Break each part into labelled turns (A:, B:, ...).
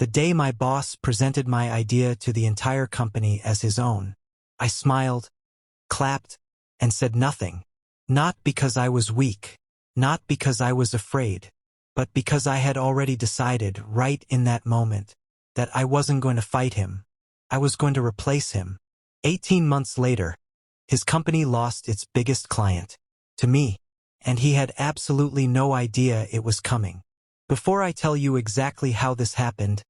A: The day my boss presented my idea to the entire company as his own, I smiled, clapped, and said nothing. Not because I was weak, not because I was afraid, but because I had already decided right in that moment that I wasn't going to fight him. I was going to replace him. 18 months later, his company lost its biggest client, to me, and he had absolutely no idea it was coming. Before I tell you exactly how this happened,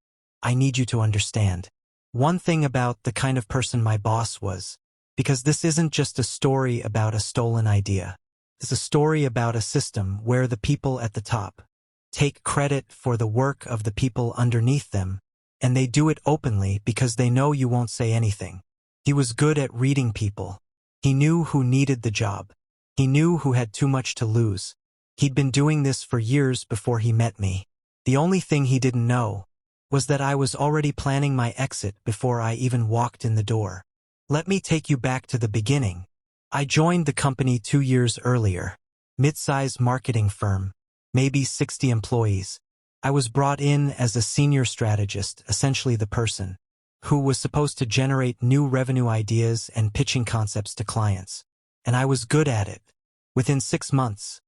A: I need you to understand one thing about the kind of person my boss was, because this isn't just a story about a stolen idea. It's a story about a system where the people at the top take credit for the work of the people underneath them, and they do it openly because they know you won't say anything. He was good at reading people. He knew who needed the job. He knew who had too much to lose. He'd been doing this for years before he met me. The only thing he didn't know was that I was already planning my exit before I even walked in the door. Let me take you back to the beginning. I joined the company 2 years earlier. Mid-size marketing firm, maybe 60 employees. I was brought in as a senior strategist, essentially the person who was supposed to generate new revenue ideas and pitching concepts to clients. And I was good at it. Within 6 months,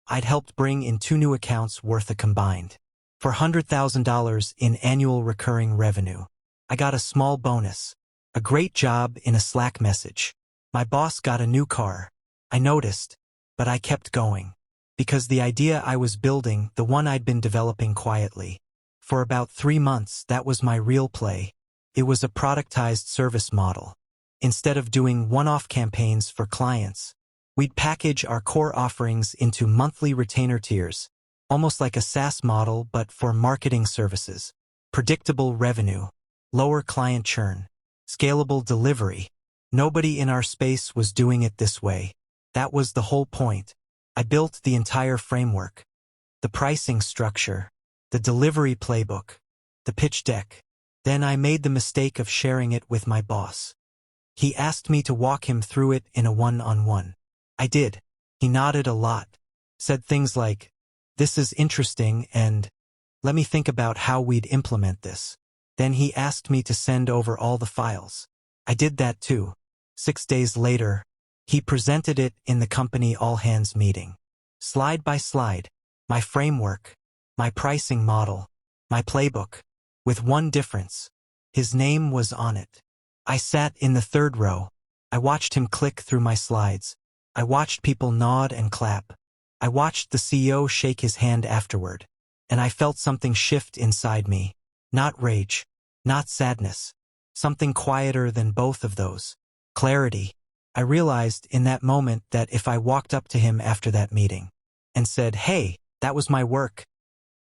A: I'd helped bring in 2 new accounts worth a combined $400,000 in annual recurring revenue. I got a small bonus, a great job in a Slack message. My boss got a new car. I noticed, but I kept going. Because the idea I was building, the one I'd been developing quietly for about 3 months, that was my real play. It was a productized service model. Instead of doing one-off campaigns for clients, we'd package our core offerings into monthly retainer tiers, almost like a SaaS model but for marketing services. Predictable revenue, lower client churn, scalable delivery. Nobody in our space was doing it this way. That was the whole point. I built the entire framework, the pricing structure, the delivery playbook, the pitch deck. Then I made the mistake of sharing it with my boss. He asked me to walk him through it in a one-on-one. I did. He nodded a lot, said things like, "This is interesting," and "Let me think about how we'd implement this." Then he asked me to send over all the files. I did that too. 6 days later, he presented it in the company all-hands meeting. Slide by slide, my framework, my pricing model, my playbook, with one difference. His name was on it. I sat in the 3rd row. I watched him click through my slides. I watched people nod and clap. I watched the CEO shake his hand afterward. And I felt something shift inside me. Not rage, not sadness. Something quieter than both of those. Clarity. I realized in that moment that if I walked up to him after that meeting and said, "Hey, that was my work,"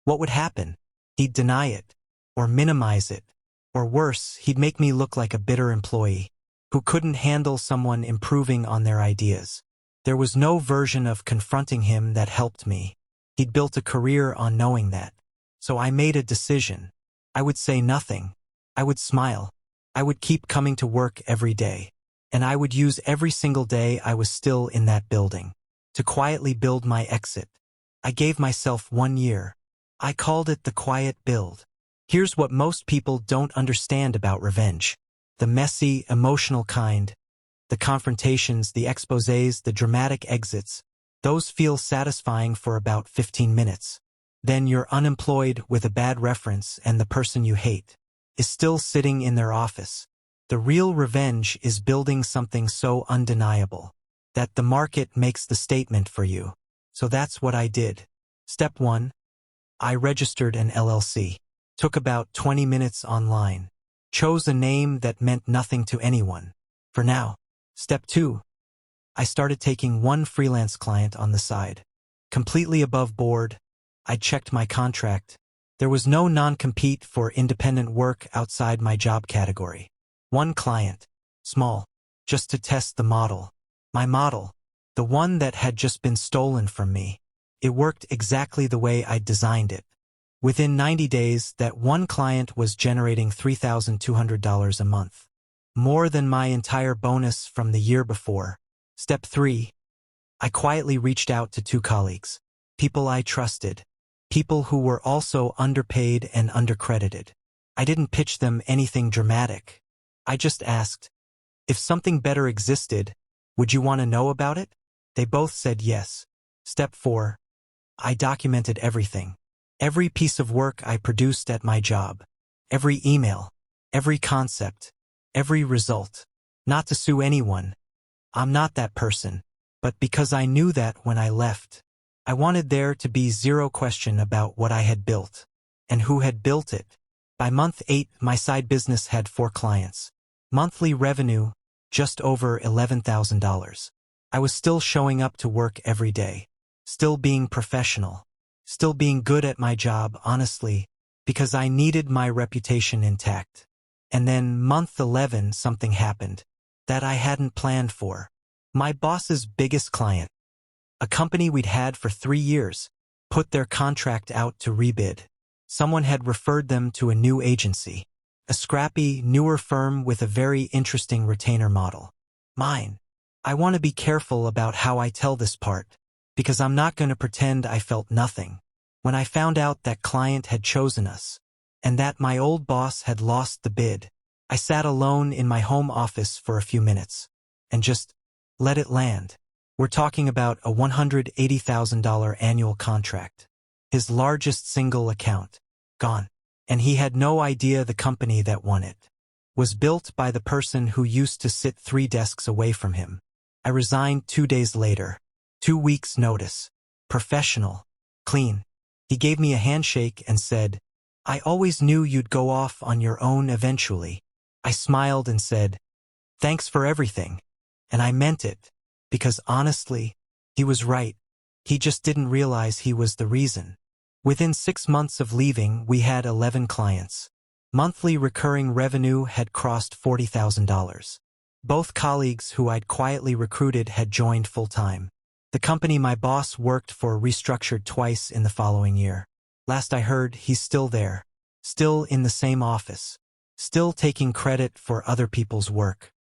A: what would happen? He'd deny it, or minimize it, or worse, he'd make me look like a bitter employee who couldn't handle someone improving on their ideas. There was no version of confronting him that helped me. He'd built a career on knowing that. So I made a decision. I would say nothing. I would smile. I would keep coming to work every day. And I would use every single day I was still in that building to quietly build my exit. I gave myself 1 year. I called it the quiet build. Here's what most people don't understand about revenge. The messy, emotional kind. The confrontations, the exposés, the dramatic exits. Those feel satisfying for about 15 minutes. Then you're unemployed with a bad reference and the person you hate is still sitting in their office. The real revenge is building something so undeniable that the market makes the statement for you. So that's what I did. Step 1. I registered an LLC. Took about 20 minutes online. Chose a name that meant nothing to anyone. For now. Step 2. I started taking one freelance client on the side. Completely above board. I checked my contract. There was no non-compete for independent work outside my job category. One client. Small. Just to test the model. My model. The one that had just been stolen from me. It worked exactly the way I designed it. Within 90 days, that one client was generating $3,200 a month. More than my entire bonus from the year before. Step 3. I quietly reached out to 2 colleagues. People I trusted. People who were also underpaid and undercredited. I didn't pitch them anything dramatic. I just asked, if something better existed, would you want to know about it? They both said yes. Step 4. I documented everything. Every piece of work I produced at my job. Every email. Every concept. Every result. Not to sue anyone. I'm not that person. But because I knew that when I left. I wanted there to be zero question about what I had built. And who had built it. By month 8, my side business had 4 clients. Monthly revenue, just over $11,000. I was still showing up to work every day. Still being professional. Still being good at my job, honestly, because I needed my reputation intact. And then month 11, something happened that I hadn't planned for. My boss's biggest client, a company we'd had for 3 years, put their contract out to rebid. Someone had referred them to a new agency, a scrappy, newer firm with a very interesting retainer model. Mine. I want to be careful about how I tell this part, because I'm not going to pretend I felt nothing. When I found out that client had chosen us, and that my old boss had lost the bid, I sat alone in my home office for a few minutes, and just let it land. We're talking about a $180,000 annual contract. His largest single account. Gone. And he had no idea the company that won it was built by the person who used to sit 3 desks away from him. I resigned 2 days later. 2 weeks' notice. Professional. Clean. He gave me a handshake and said, I always knew you'd go off on your own eventually. I smiled and said, thanks for everything. And I meant it. Because honestly, he was right. He just didn't realize he was the reason. Within 6 months of leaving, we had 11 clients. Monthly recurring revenue had crossed $40,000. Both colleagues who I'd quietly recruited had joined full-time. The company my boss worked for restructured twice in the following year. Last I heard, he's still there. Still in the same office. Still taking credit for other people's work.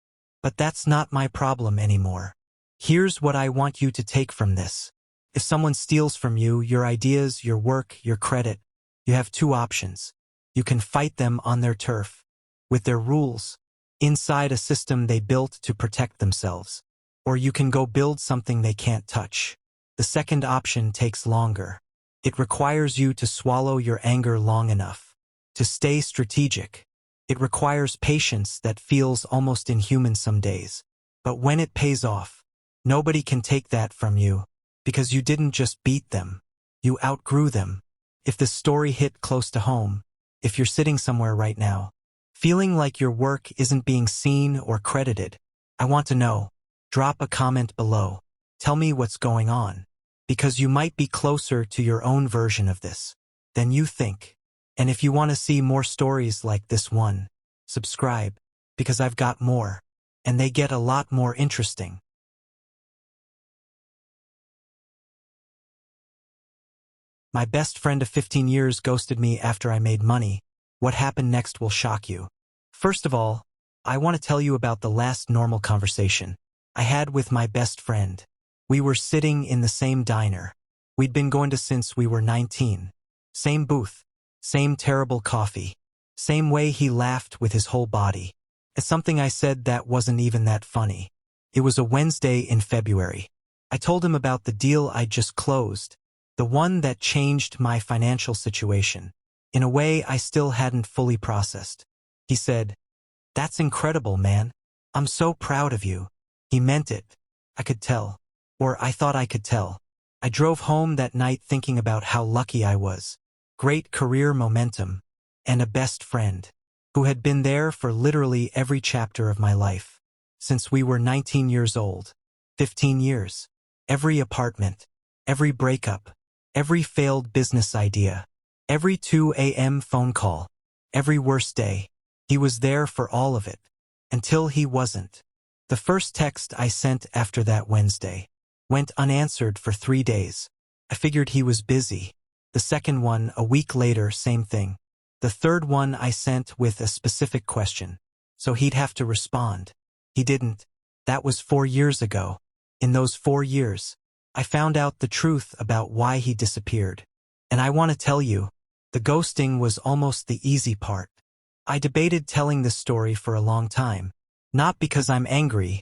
A: But that's not my problem anymore. Here's what I want you to take from this. If someone steals from you your ideas, your work, your credit, you have 2 options. You can fight them on their turf, with their rules, inside a system they built to protect themselves. Or you can go build something they can't touch. The second option takes longer. It requires you to swallow your anger long enough, to stay strategic. It requires patience that feels almost inhuman some days. But when it pays off, nobody can take that from you, because you didn't just beat them. You outgrew them. If this story hit close to home, if you're sitting somewhere right now, feeling like your work isn't being seen or credited, I want to know. Drop a comment below. Tell me what's going on. Because you might be closer to your own version of this than you think. And if you want to see more stories like this one, subscribe, because I've got more, and they get a lot more interesting. My best friend of 15 years ghosted me after I made money. What happened next will shock you. First of all, I want to tell you about the last normal conversation I had with my best friend. We were sitting in the same diner. We'd been going to since we were 19. Same booth. Same terrible coffee. Same way he laughed with his whole body. At something I said that wasn't even that funny. It was a Wednesday in February. I told him about the deal I'd just closed. The one that changed my financial situation, in a way I still hadn't fully processed. He said, "That's incredible, man. I'm so proud of you." He meant it. I could tell. Or I thought I could tell. I drove home that night thinking about how lucky I was. Great career momentum. And a best friend. Who had been there for literally every chapter of my life. Since we were 19 years old. 15 years. Every apartment. Every breakup. Every failed business idea. Every 2 a.m. phone call. Every worst day. He was there for all of it. Until he wasn't. The first text I sent after that Wednesday went unanswered for 3 days. I figured he was busy. The second one, a week later, same thing. The third one I sent with a specific question, so he'd have to respond. He didn't. That was 4 years ago. In those 4 years, I found out the truth about why he disappeared. And I want to tell you, the ghosting was almost the easy part. I debated telling this story for a long time. Not because I'm angry.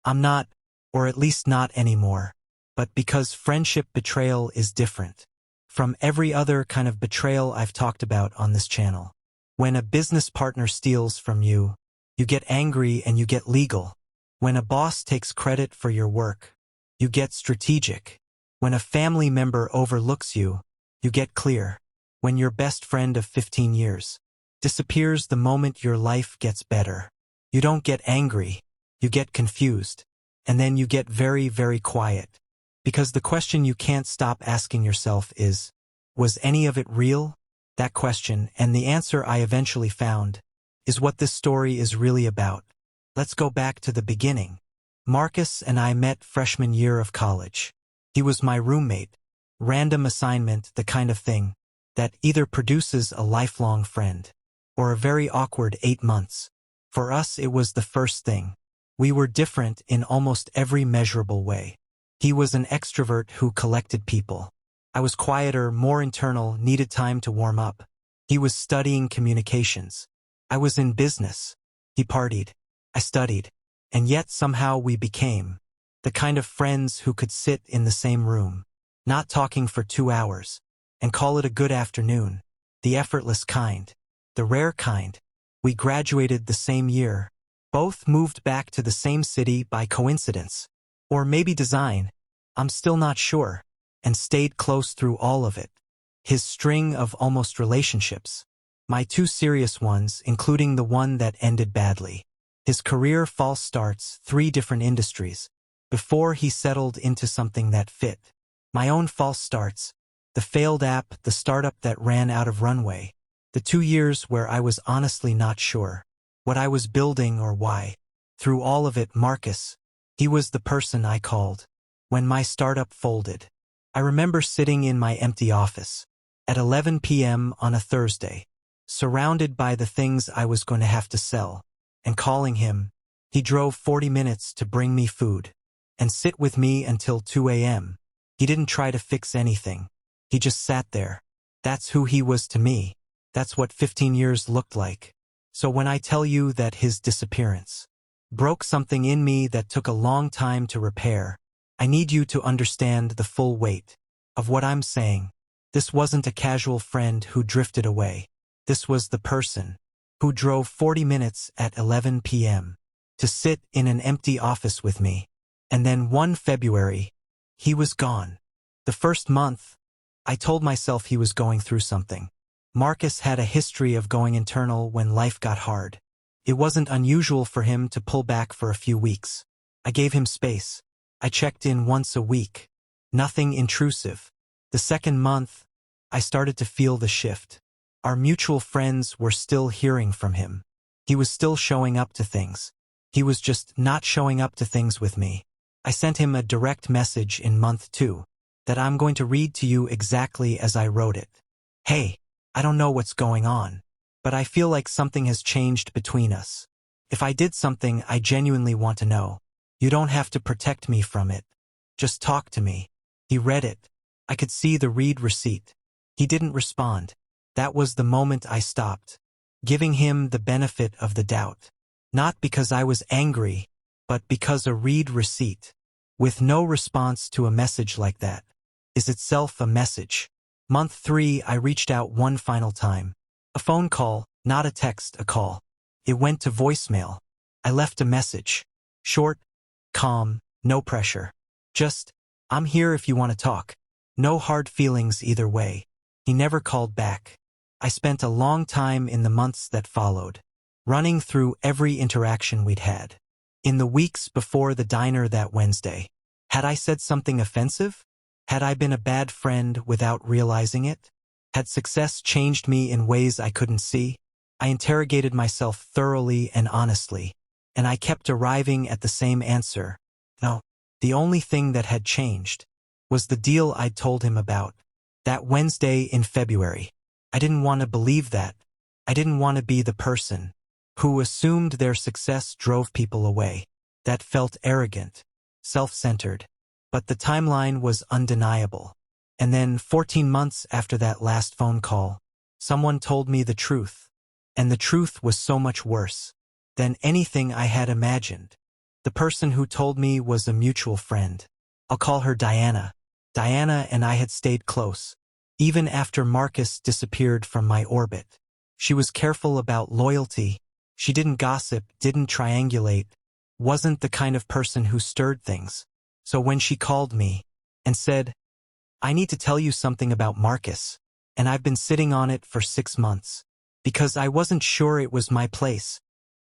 A: I'm not, or at least not anymore. But because friendship betrayal is different from every other kind of betrayal I've talked about on this channel. When a business partner steals from you, you get angry and you get legal. When a boss takes credit for your work, you get strategic. When a family member overlooks you, you get clear. When your best friend of 15 years disappears the moment your life gets better, you don't get angry, you get confused. And then you get very, very quiet. Because the question you can't stop asking yourself is, was any of it real? That question, and the answer I eventually found, is what this story is really about. Let's go back to the beginning. Marcus and I met freshman year of college. He was my roommate. Random assignment, the kind of thing that either produces a lifelong friend or a very awkward 8 months. For us, it was the first thing. We were different in almost every measurable way. He was an extrovert who collected people. I was quieter, more internal, needed time to warm up. He was studying communications. I was in business. He partied. I studied. And yet somehow we became the kind of friends who could sit in the same room, not talking for 2 hours, and call it a good afternoon. The effortless kind. The rare kind. We graduated the same year. Both moved back to the same city by coincidence. Or maybe design. I'm still not sure. And stayed close through all of it. His string of almost relationships. My 2 serious ones, including the one that ended badly. His career false starts, 3 different industries, before he settled into something that fit. My own false starts. The failed app, the startup that ran out of runway. The 2 years where I was honestly not sure what I was building or why. Through all of it, Marcus, he was the person I called when my startup folded. I remember sitting in my empty office at 11 p.m. on a Thursday, surrounded by the things I was going to have to sell, and calling him. He drove 40 minutes to bring me food and sit with me until 2 a.m. He didn't try to fix anything. He just sat there. That's who he was to me. That's what 15 years looked like. So when I tell you that his disappearance broke something in me that took a long time to repair, I need you to understand the full weight of what I'm saying. This wasn't a casual friend who drifted away. This was the person who drove 40 minutes at 11 p.m. to sit in an empty office with me. And then one February, he was gone. The first month, I told myself he was going through something. Marcus had a history of going internal when life got hard. It wasn't unusual for him to pull back for a few weeks. I gave him space. I checked in once a week. Nothing intrusive. The second month, I started to feel the shift. Our mutual friends were still hearing from him. He was still showing up to things. He was just not showing up to things with me. I sent him a direct message in month 2 that I'm going to read to you exactly as I wrote it. Hey, I don't know what's going on, but I feel like something has changed between us. If I did something, I genuinely want to know. You don't have to protect me from it. Just talk to me. He read it. I could see the read receipt. He didn't respond. That was the moment I stopped, giving him the benefit of the doubt. Not because I was angry, but because a read receipt, with no response to a message like that, is itself a message. Month 3, I reached out one final time. A phone call, not a text, a call. It went to voicemail. I left a message. Short, calm, no pressure. Just, I'm here if you want to talk. No hard feelings either way. He never called back. I spent a long time in the months that followed, running through every interaction we'd had. In the weeks before the diner that Wednesday, had I said something offensive? Had I been a bad friend without realizing it? Had success changed me in ways I couldn't see? I interrogated myself thoroughly and honestly, and I kept arriving at the same answer. No, the only thing that had changed was the deal I'd told him about. That Wednesday in February. I didn't want to believe that. I didn't want to be the person who assumed their success drove people away. That felt arrogant, self-centered. But the timeline was undeniable. And then 14 months after that last phone call, someone told me the truth. And the truth was so much worse than anything I had imagined. The person who told me was a mutual friend. I'll call her Diana. Diana and I had stayed close, even after Marcus disappeared from my orbit. She was careful about loyalty. She didn't gossip, didn't triangulate, wasn't the kind of person who stirred things. So when she called me and said, "I need to tell you something about Marcus, and I've been sitting on it for 6 months, because I wasn't sure it was my place.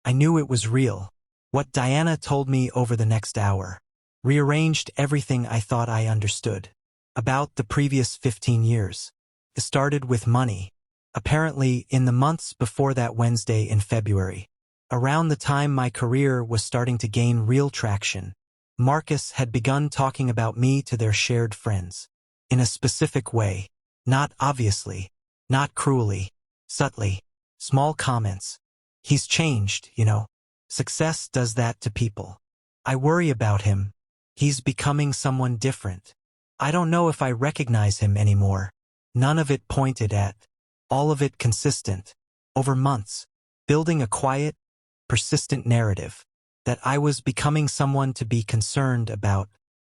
A: I knew it was real." What Diana told me over the next hour rearranged everything I thought I understood about the previous 15 years. It started with money. Apparently, in the months before that Wednesday in February, around the time my career was starting to gain real traction, Marcus had begun talking about me to their shared friends. In a specific way. Not obviously. Not cruelly. Subtly. Small comments. "He's changed, you know. Success does that to people. I worry about him. He's becoming someone different. I don't know if I recognize him anymore." None of it pointed at. All of it consistent. Over months. Building a quiet, persistent narrative. That I was becoming someone to be concerned about.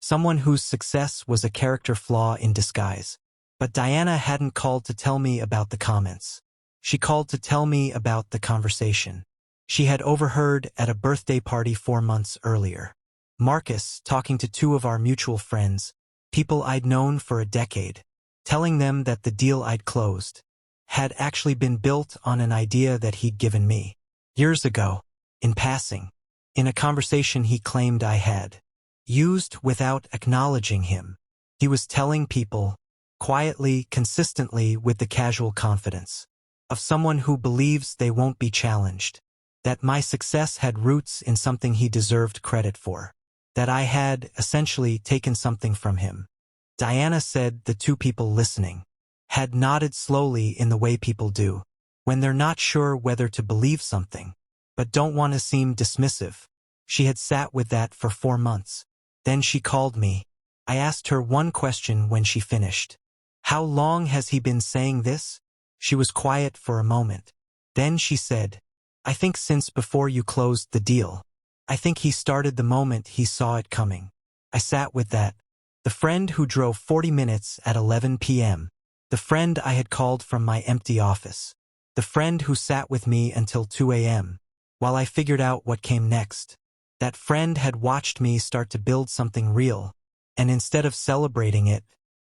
A: Someone whose success was a character flaw in disguise. But Diana hadn't called to tell me about the comments. She called to tell me about the conversation she had overheard at a birthday party 4 months earlier. Marcus talking to 2 of our mutual friends, people I'd known for a decade, telling them that the deal I'd closed had actually been built on an idea that he'd given me years ago, in passing, in a conversation he claimed I had used without acknowledging him. He was telling people, quietly, consistently, with the casual confidence of someone who believes they won't be challenged, that my success had roots in something he deserved credit for, that I had, essentially, taken something from him. Diana said the 2 people listening had nodded slowly in the way people do when they're not sure whether to believe something, but don't want to seem dismissive. She had sat with that for 4 months. Then she called me. I asked her one question when she finished. "How long has he been saying this?" She was quiet for a moment. Then she said, "I think since before you closed the deal. I think he started the moment he saw it coming." I sat with that. The friend who drove 40 minutes at 11 p.m. The friend I had called from my empty office. The friend who sat with me until 2 a.m. while I figured out what came next. That friend had watched me start to build something real, and instead of celebrating it,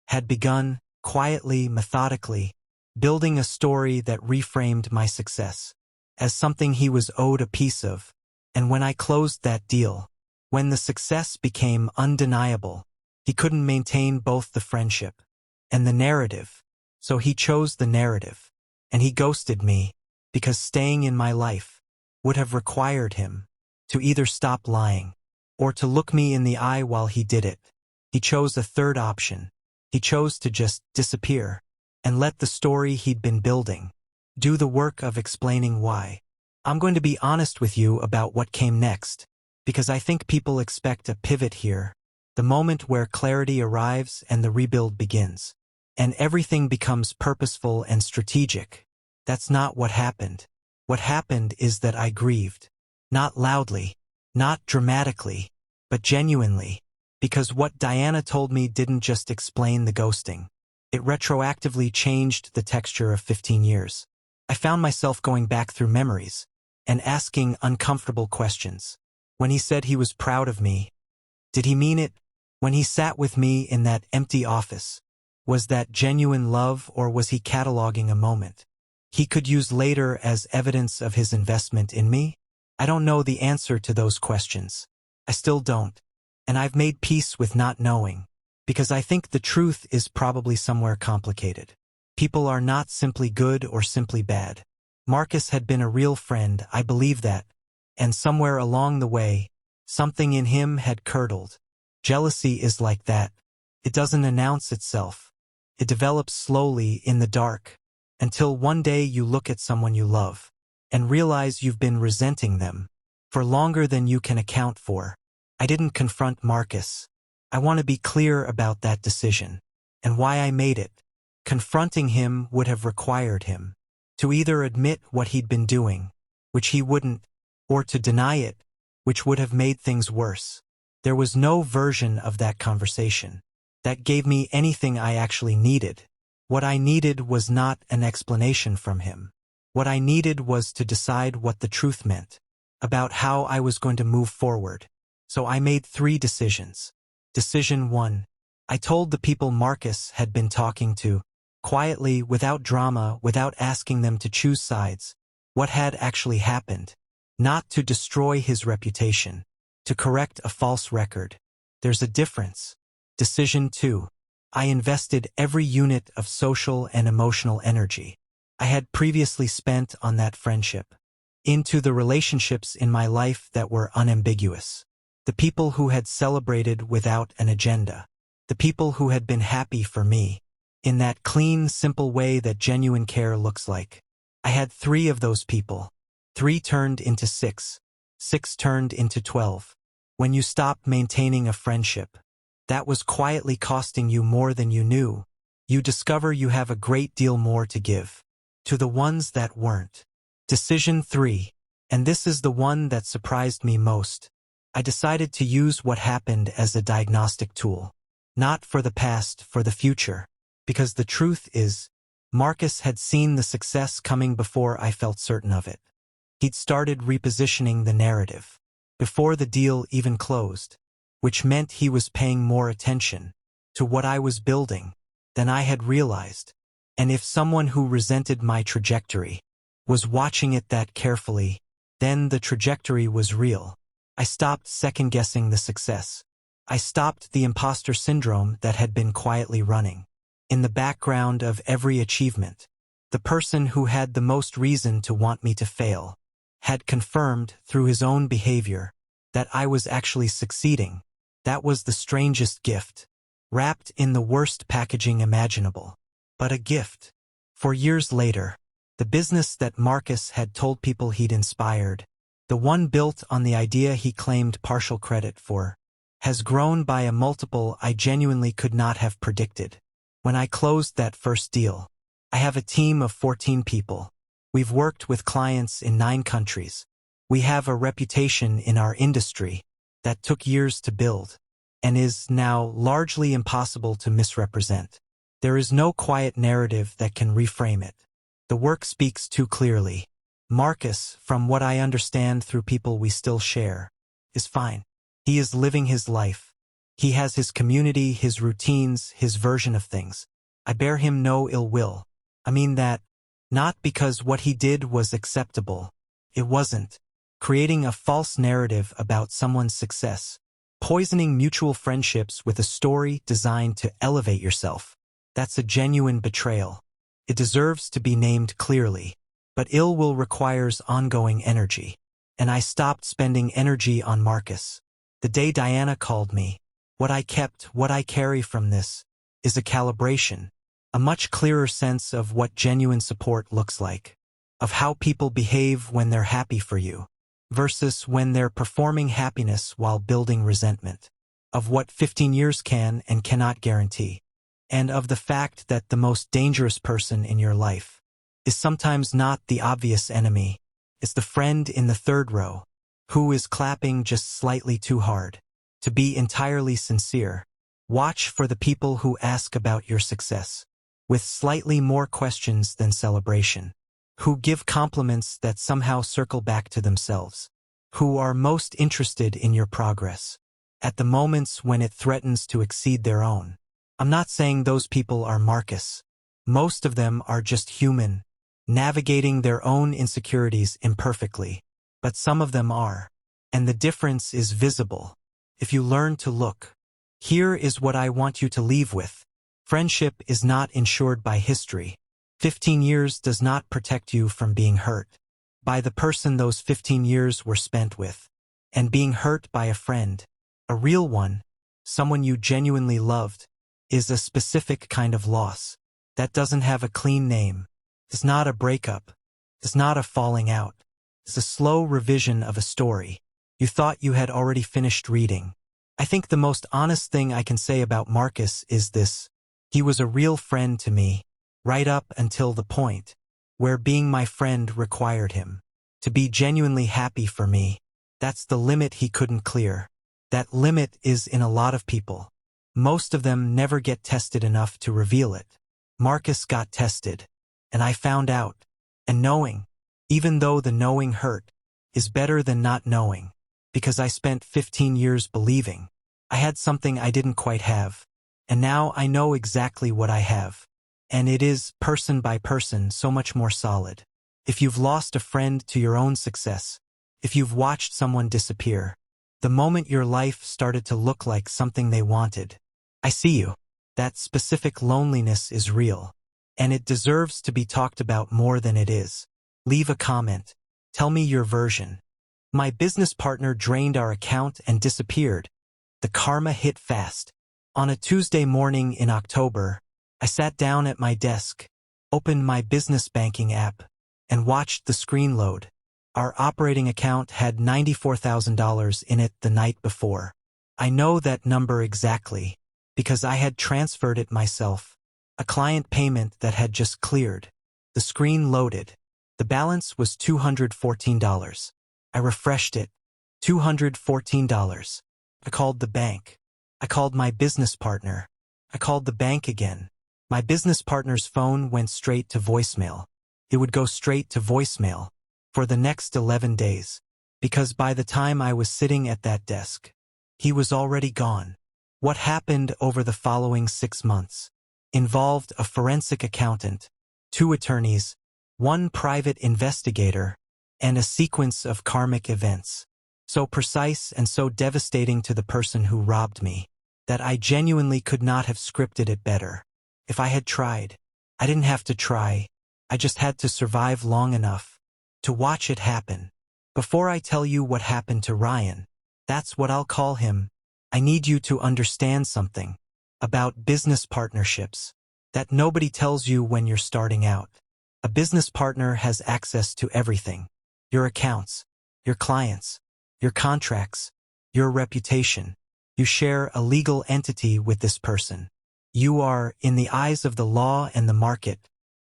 A: had begun, quietly, methodically, building a story that reframed my success as something he was owed a piece of. And when I closed that deal, when the success became undeniable, he couldn't maintain both the friendship and the narrative. So he chose the narrative, and he ghosted me, because staying in my life would have required him to either stop lying or to look me in the eye while he did it. He chose a third option. He chose to just disappear and let the story he'd been building do the work of explaining why. I'm going to be honest with you about what came next, because I think people expect a pivot here, the moment where clarity arrives and the rebuild begins, and everything becomes purposeful and strategic. That's not what happened. What happened is that I grieved. Not loudly, not dramatically, but genuinely, because what Diana told me didn't just explain the ghosting. It retroactively changed the texture of 15 years. I found myself going back through memories and asking uncomfortable questions. When he said he was proud of me, did he mean it? When he sat with me in that empty office, was that genuine love, or was he cataloging a moment he could use later as evidence of his investment in me? I don't know the answer to those questions. I still don't. And I've made peace with not knowing, because I think the truth is probably somewhere complicated. People are not simply good or simply bad. Marcus had been a real friend, I believe that, and somewhere along the way, something in him had curdled. Jealousy is like that. It doesn't announce itself. It develops slowly in the dark, until one day you look at someone you love and realize you've been resenting them for longer than you can account for. I didn't confront Marcus. I want to be clear about that decision and why I made it. Confronting him would have required him To either admit what he'd been doing, which he wouldn't, or to deny it, which would have made things worse. There was no version of that conversation that gave me anything I actually needed. What I needed was not an explanation from him. What I needed was to decide what the truth meant about how I was going to move forward. So I made 3 decisions. Decision 1. I told the people Marcus had been talking to, quietly, without drama, without asking them to choose sides, what had actually happened. Not to destroy his reputation, to correct a false record. There's a difference. Decision 2. I invested every unit of social and emotional energy I had previously spent on that friendship into the relationships in my life that were unambiguous. The people who had celebrated without an agenda. The people who had been happy for me, in that clean, simple way that genuine care looks like. I had 3 of those people. 3 turned into 6. 6 turned into 12. When you stop maintaining a friendship that was quietly costing you more than you knew, you discover you have a great deal more to give to the ones that weren't. Decision 3, and this is the one that surprised me most. I decided to use what happened as a diagnostic tool. Not for the past, for the future. Because the truth is, Marcus had seen the success coming before I felt certain of it. He'd started repositioning the narrative before the deal even closed, which meant he was paying more attention to what I was building than I had realized. And if someone who resented my trajectory was watching it that carefully, then the trajectory was real. I stopped second-guessing the success. I stopped the imposter syndrome that had been quietly running in the background of every achievement. The person who had the most reason to want me to fail had confirmed through his own behavior that I was actually succeeding. That was the strangest gift, wrapped in the worst packaging imaginable. But a gift. For years later, the business that Marcus had told people he'd inspired, the one built on the idea he claimed partial credit for, has grown by a multiple I genuinely could not have predicted. When I closed that first deal, I have a team of 14 people. We've worked with clients in 9 countries. We have a reputation in our industry that took years to build and is now largely impossible to misrepresent. There is no quiet narrative that can reframe it. The work speaks too clearly. Marcus, from what I understand through people we still share, is fine. He is living his life. He has his community, his routines, his version of things. I bear him no ill will. I mean that, not because what he did was acceptable. It wasn't. Creating a false narrative about someone's success. Poisoning mutual friendships with a story designed to elevate yourself. That's a genuine betrayal. It deserves to be named clearly. But ill will requires ongoing energy. And I stopped spending energy on Marcus. The day Diana called me, what I kept, what I carry from this, is a calibration. A much clearer sense of what genuine support looks like. Of how people behave when they're happy for you, versus when they're performing happiness while building resentment. Of what 15 years can and cannot guarantee. And of the fact that the most dangerous person in your life is sometimes not the obvious enemy. It's the friend in the 3rd row, who is clapping just slightly too hard. To be entirely sincere, watch for the people who ask about your success, with slightly more questions than celebration, who give compliments that somehow circle back to themselves, who are most interested in your progress, at the moments when it threatens to exceed their own. I'm not saying those people are Marcus. Most of them are just human, navigating their own insecurities imperfectly, but some of them are. And the difference is visible if you learn to look. Here is what I want you to leave with. Friendship is not insured by history. 15 years does not protect you from being hurt by the person those 15 years were spent with, and being hurt by a friend, a real one, someone you genuinely loved, is a specific kind of loss that doesn't have a clean name. It's not a breakup. It's not a falling out. It's a slow revision of a story you thought you had already finished reading. I think the most honest thing I can say about Marcus is this. He was a real friend to me, right up until the point where being my friend required him to be genuinely happy for me. That's the limit he couldn't clear. That limit is in a lot of people. Most of them never get tested enough to reveal it. Marcus got tested, and I found out. And knowing, even though the knowing hurt, is better than not knowing, because I spent 15 years believing I had something I didn't quite have, and now I know exactly what I have. And it is, person by person, so much more solid. If you've lost a friend to your own success, if you've watched someone disappear, the moment your life started to look like something they wanted, I see you. That specific loneliness is real, and it deserves to be talked about more than it is. Leave a comment. Tell me your version. My business partner drained our account and disappeared. The karma hit fast. On a Tuesday morning in October, I sat down at my desk, opened my business banking app, and watched the screen load. Our operating account had $94,000 in it the night before. I know that number exactly, because I had transferred it myself. A client payment that had just cleared. The screen loaded. The balance was $214. I refreshed it. $214. I called the bank. I called my business partner. I called the bank again. My business partner's phone went straight to voicemail. It would go straight to voicemail for the next 11 days, because by the time I was sitting at that desk, he was already gone. What happened over the following 6 months involved a forensic accountant, 2 attorneys, 1 private investigator, and a sequence of karmic events, so precise and so devastating to the person who robbed me, that I genuinely could not have scripted it better. If I had tried, I didn't have to try, I just had to survive long enough to watch it happen. Before I tell you what happened to Ryan, that's what I'll call him, I need you to understand something about business partnerships that nobody tells you when you're starting out. A business partner has access to everything. Your accounts, your clients, your contracts, your reputation. You share a legal entity with this person. You are, in the eyes of the law and the market,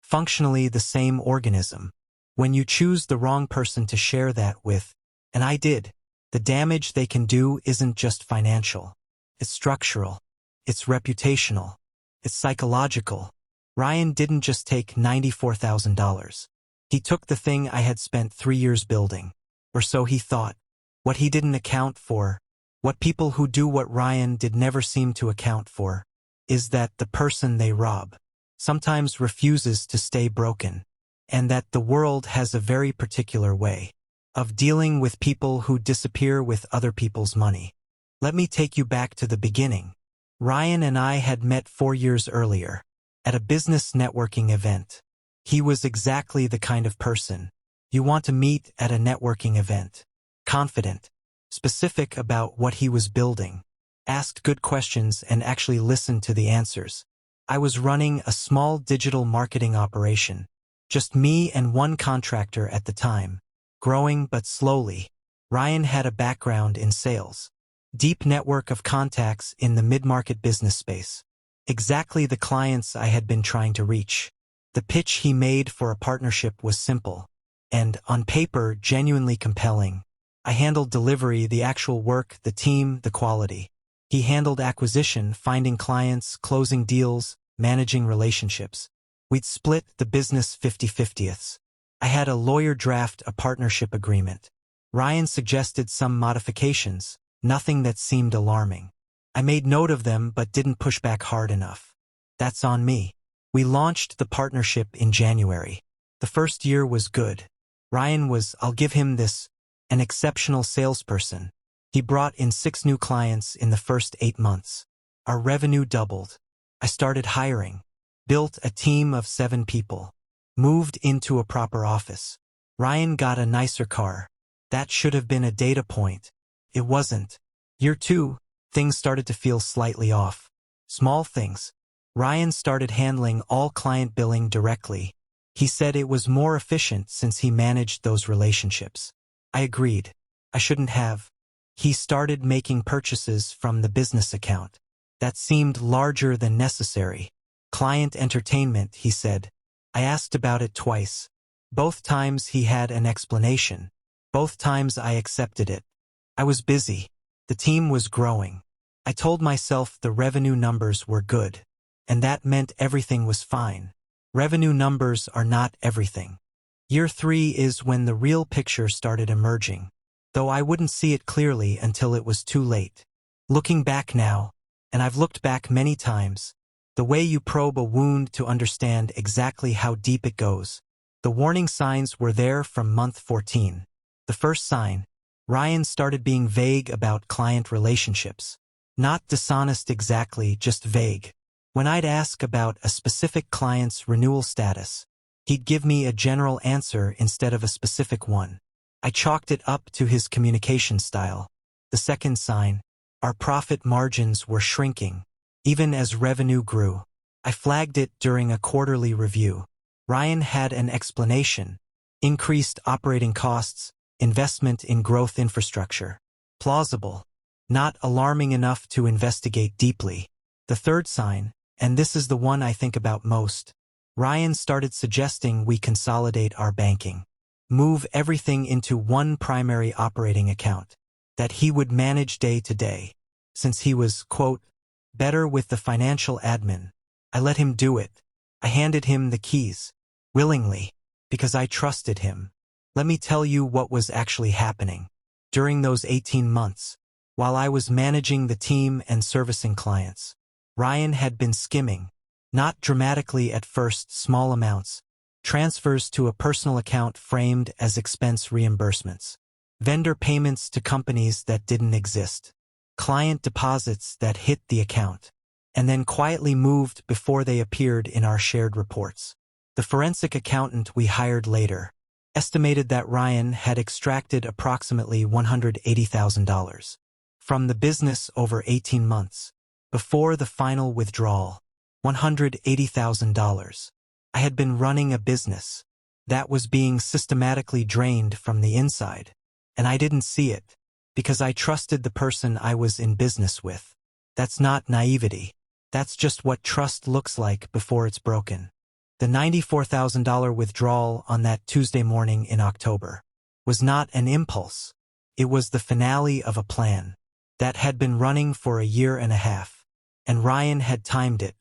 A: functionally the same organism. When you choose the wrong person to share that with, and I did, the damage they can do isn't just financial. It's structural. It's reputational. It's psychological. Ryan didn't just take $94,000. He took the thing I had spent 3 years building. Or so he thought. What he didn't account for, what people who do what Ryan did never seem to account for, is that the person they rob sometimes refuses to stay broken, and that the world has a very particular way of dealing with people who disappear with other people's money. Let me take you back to the beginning. Ryan and I had met 4 years earlier, at a business networking event. He was exactly the kind of person you want to meet at a networking event. Confident, specific about what he was building, asked good questions and actually listened to the answers. I was running a small digital marketing operation, just me and 1 contractor at the time, growing but slowly. Ryan had a background in sales, deep network of contacts in the mid-market business space, exactly the clients I had been trying to reach. The pitch he made for a partnership was simple, and, on paper, genuinely compelling. I handled delivery, the actual work, the team, the quality. He handled acquisition, finding clients, closing deals, managing relationships. We'd split the business 50-50ths. I had a lawyer draft a partnership agreement. Ryan suggested some modifications, nothing that seemed alarming. I made note of them but didn't push back hard enough. That's on me. We launched the partnership in January. The first year was good. Ryan was, I'll give him this, an exceptional salesperson. He brought in 6 new clients in the first 8 months. Our revenue doubled. I started hiring, built a team of 7 people, moved into a proper office. Ryan got a nicer car. That should have been a data point. It wasn't. Year 2, things started to feel slightly off. Small things. Ryan started handling all client billing directly. He said it was more efficient since he managed those relationships. I agreed. I shouldn't have. He started making purchases from the business account. That seemed larger than necessary. Client entertainment, he said. I asked about it twice. Both times he had an explanation. Both times I accepted it. I was busy. The team was growing. I told myself the revenue numbers were good. And that meant everything was fine. Revenue numbers are not everything. Year 3 is when the real picture started emerging, though I wouldn't see it clearly until it was too late. Looking back now, and I've looked back many times, the way you probe a wound to understand exactly how deep it goes. The warning signs were there from month 14. The first sign, Ryan started being vague about client relationships. Not dishonest exactly, just vague. When I'd ask about a specific client's renewal status, he'd give me a general answer instead of a specific one. I chalked it up to his communication style. The second sign, our profit margins were shrinking, even as revenue grew. I flagged it during a quarterly review. Ryan had an explanation: increased operating costs, investment in growth infrastructure. Plausible. Not alarming enough to investigate deeply. The third sign, and this is the one I think about most, Ryan started suggesting we consolidate our banking. Move everything into one primary operating account that he would manage day to day. Since he was, quote, better with the financial admin, I let him do it. I handed him the keys. Willingly. Because I trusted him. Let me tell you what was actually happening. During those 18 months, while I was managing the team and servicing clients, Ryan had been skimming, not dramatically at first, small amounts, transfers to a personal account framed as expense reimbursements, vendor payments to companies that didn't exist, client deposits that hit the account, and then quietly moved before they appeared in our shared reports. The forensic accountant we hired later estimated that Ryan had extracted approximately $180,000 from the business over 18 months. Before the final withdrawal, $180,000. I had been running a business that was being systematically drained from the inside, and I didn't see it, because I trusted the person I was in business with. That's not naivety. That's just what trust looks like before it's broken. The $94,000 withdrawal on that Tuesday morning in October was not an impulse. It was the finale of a plan that had been running for a year and a half. And Ryan had timed it,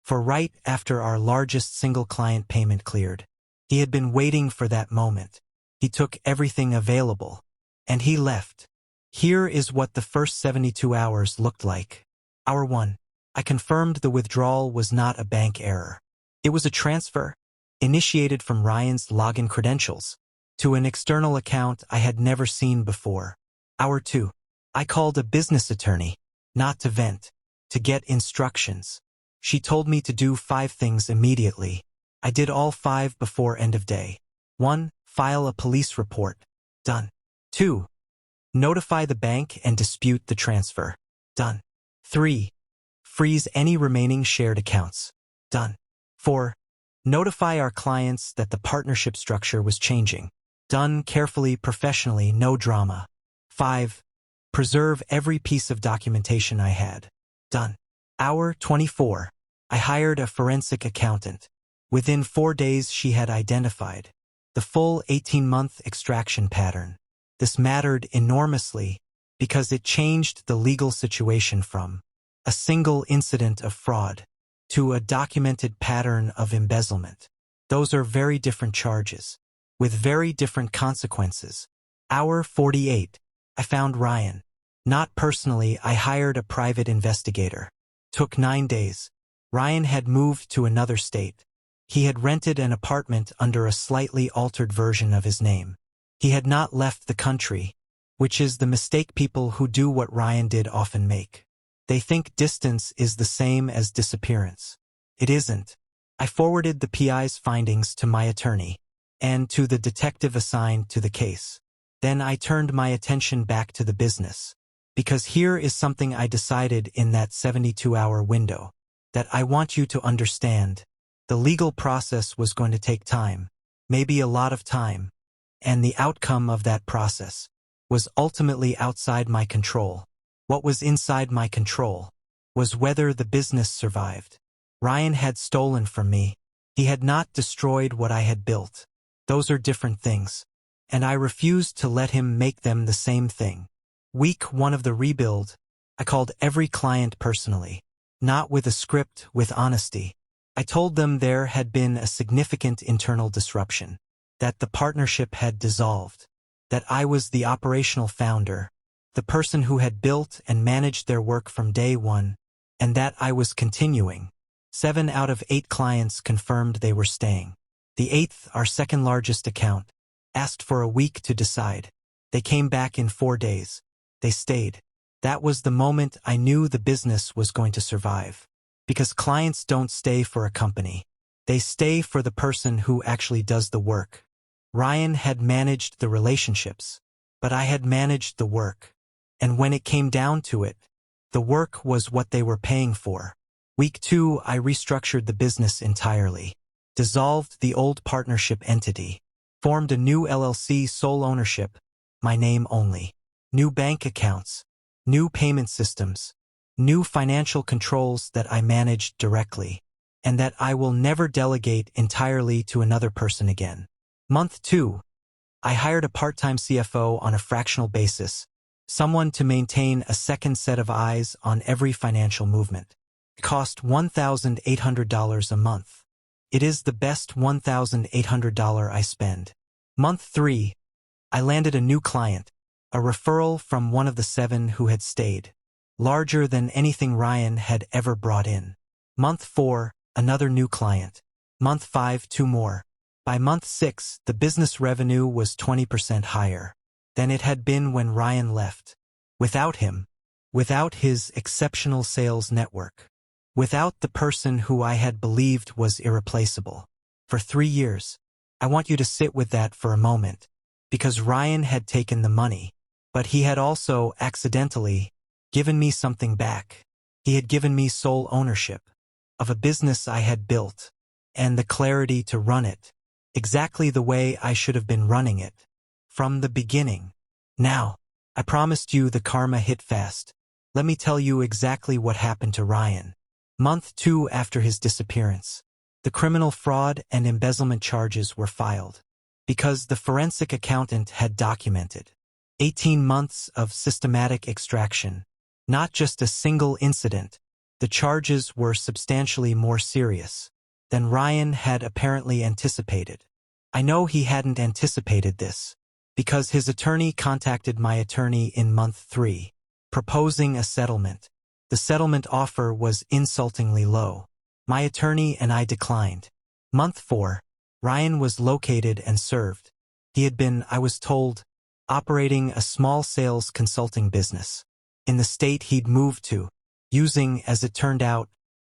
A: for right after our largest single client payment cleared. He had been waiting for that moment. He took everything available, and he left. Here is what the first 72 hours looked like. Hour 1. I confirmed the withdrawal was not a bank error. It was a transfer, initiated from Ryan's login credentials, to an external account I had never seen before. Hour 2. I called a business attorney, not to vent, to get instructions. She told me to do 5 things immediately. I did all 5 before end of day. 1. File a police report. Done. 2. Notify the bank and dispute the transfer. Done. 3. Freeze any remaining shared accounts. Done. 4. Notify our clients that the partnership structure was changing. Done carefully, professionally, no drama. 5. Preserve every piece of documentation I had. Done. Hour 24. I hired a forensic accountant. Within 4 days she had identified the full 18-month extraction pattern. This mattered enormously because it changed the legal situation from a single incident of fraud to a documented pattern of embezzlement. Those are very different charges, with very different consequences. Hour 48. I found Ryan. Not personally, I hired a private investigator. Took 9 days. Ryan had moved to another state. He had rented an apartment under a slightly altered version of his name. He had not left the country, which is the mistake people who do what Ryan did often make. They think distance is the same as disappearance. It isn't. I forwarded the PI's findings to my attorney and to the detective assigned to the case. Then I turned my attention back to the business. Because here is something I decided in that 72-hour window that I want you to understand. The legal process was going to take time, maybe a lot of time, and the outcome of that process was ultimately outside my control. What was inside my control was whether the business survived. Ryan had stolen from me. He had not destroyed what I had built. Those are different things. And I refused to let him make them the same thing. Week 1 of the rebuild, I called every client personally. Not with a script, with honesty. I told them there had been a significant internal disruption. That the partnership had dissolved. That I was the operational founder. The person who had built and managed their work from day one. And that I was continuing. 7 out of 8 clients confirmed they were staying. The 8th, our second largest account, asked for a week to decide. They came back in 4 days. They stayed. That was the moment I knew the business was going to survive. Because clients don't stay for a company. They stay for the person who actually does the work. Ryan had managed the relationships, but I had managed the work. And when it came down to it, the work was what they were paying for. Week 2, I restructured the business entirely. Dissolved the old partnership entity. Formed a new LLC, sole ownership, my name only. New bank accounts. New payment systems. New financial controls that I managed directly. And that I will never delegate entirely to another person again. Month 2. I hired a part-time CFO on a fractional basis. Someone to maintain a second set of eyes on every financial movement. It cost $1,800 a month. It is the best $1,800 I spend. Month 3. I landed a new client, a referral from one of the 7 who had stayed. Larger than anything Ryan had ever brought in. Month 4, another new client. Month 5, 2 more. By month 6, the business revenue was 20% higher than it had been when Ryan left. Without him, without his exceptional sales network, without the person who I had believed was irreplaceable. For 3 years. I want you to sit with that for a moment. Because Ryan had taken the money, but he had also accidentally given me something back. He had given me sole ownership of a business I had built, and the clarity to run it exactly the way I should have been running it from the beginning. Now, I promised you the karma hit fast. Let me tell you exactly what happened to Ryan. Month 2 after his disappearance, the criminal fraud and embezzlement charges were filed. Because the forensic accountant had documented 18 months of systematic extraction. Not just a single incident. The charges were substantially more serious than Ryan had apparently anticipated. I know he hadn't anticipated this, because his attorney contacted my attorney in month 3, proposing a settlement. The settlement offer was insultingly low. My attorney and I declined. Month 4, Ryan was located and served. He had been, I was told, operating a small sales consulting business in the state he'd moved to, using, as it turned out,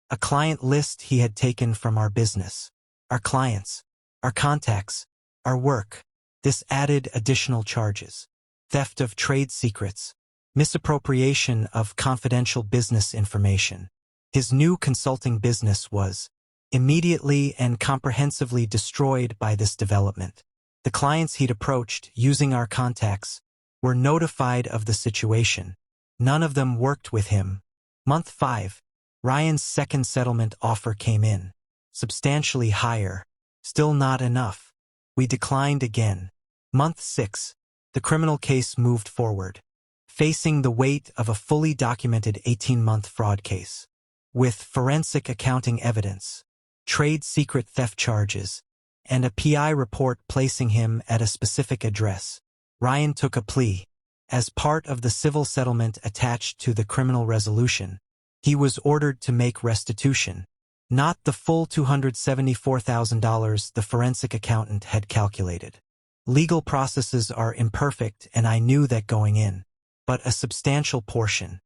A: a client list he had taken from our business. Our clients, our contacts, our work. This added additional charges. Theft of trade secrets. Misappropriation of confidential business information. His new consulting business was immediately and comprehensively destroyed by this development. The clients he'd approached, using our contacts, were notified of the situation. None of them worked with him. Month 5, Ryan's second settlement offer came in. Substantially higher. Still not enough. We declined again. Month 6, the criminal case moved forward, facing the weight of a fully documented 18-month fraud case. With forensic accounting evidence, trade secret theft charges, and a PI report placing him at a specific address. Ryan took a plea. As part of the civil settlement attached to the criminal resolution, he was ordered to make restitution, not the full $274,000 the forensic accountant had calculated. Legal processes are imperfect, and I knew that going in, but a substantial portion,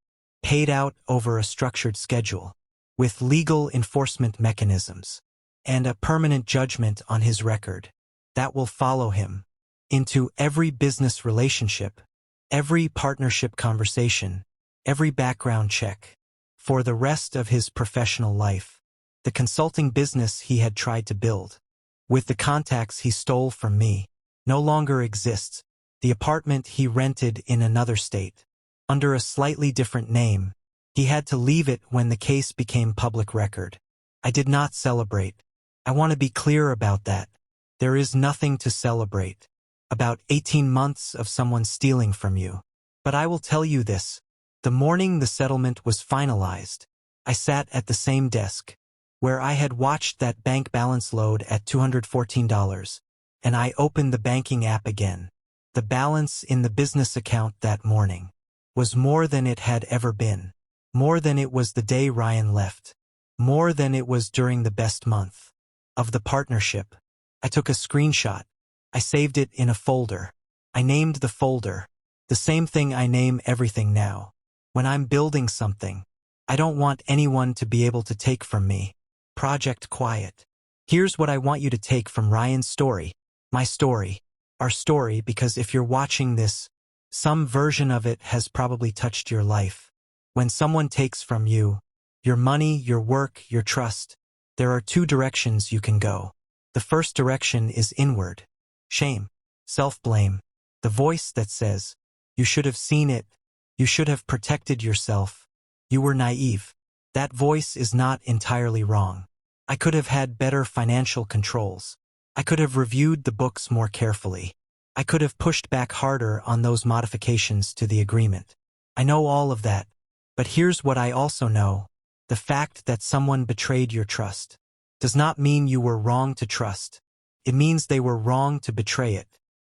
A: paid out over a structured schedule, with legal enforcement mechanisms, and a permanent judgment on his record that will follow him into every business relationship, every partnership conversation, every background check, for the rest of his professional life. The consulting business he had tried to build, with the contacts he stole from me, no longer exists. The apartment he rented in another state, under a slightly different name, he had to leave it when the case became public record. I did not celebrate. I want to be clear about that. There is nothing to celebrate. About 18 months of someone stealing from you. But I will tell you this. The morning the settlement was finalized, I sat at the same desk, where I had watched that bank balance load at $214, and I opened the banking app again. The balance in the business account that morning was more than it had ever been. More than it was the day Ryan left. More than it was during the best month of the partnership. I took a screenshot. I saved it in a folder. I named the folder the same thing I name everything now. When I'm building something, I don't want anyone to be able to take from me. Project Quiet. Here's what I want you to take from Ryan's story. My story. Our story, because if you're watching this, some version of it has probably touched your life. When someone takes from you, your money, your work, your trust, there are two directions you can go. The first direction is inward. Shame. Self-blame. The voice that says, you should have seen it. You should have protected yourself. You were naive. That voice is not entirely wrong. I could have had better financial controls. I could have reviewed the books more carefully. I could have pushed back harder on those modifications to the agreement. I know all of that. But here's what I also know. The fact that someone betrayed your trust does not mean you were wrong to trust. It means they were wrong to betray it.